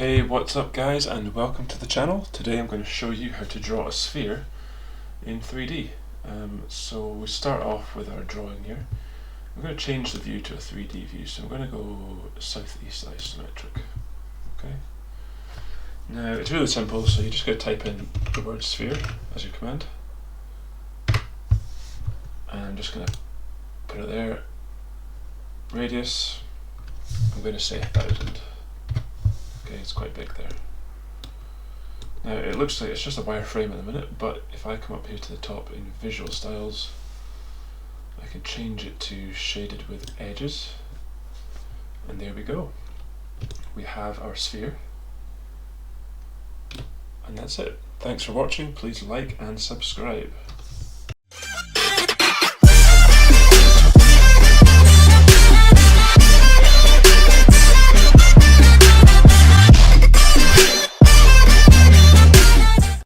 Hey, what's up guys, and welcome to the channel. Today I'm going to show you how to draw a sphere in 3D. So we start off with our drawing here. I'm going to change the view to a 3D view, so I'm going to go southeast isometric. Okay. Now it's really simple, so you're just going to type in the word sphere as your command. And I'm just going to put it there. Radius, I'm going to say 1000. Okay, it's quite big there. Now it looks like it's just a wireframe at the minute, but if I come up here to the top in visual styles, I can change it to shaded with edges, and there we go. We have our sphere, and that's it. Thanks for watching. Please like and subscribe.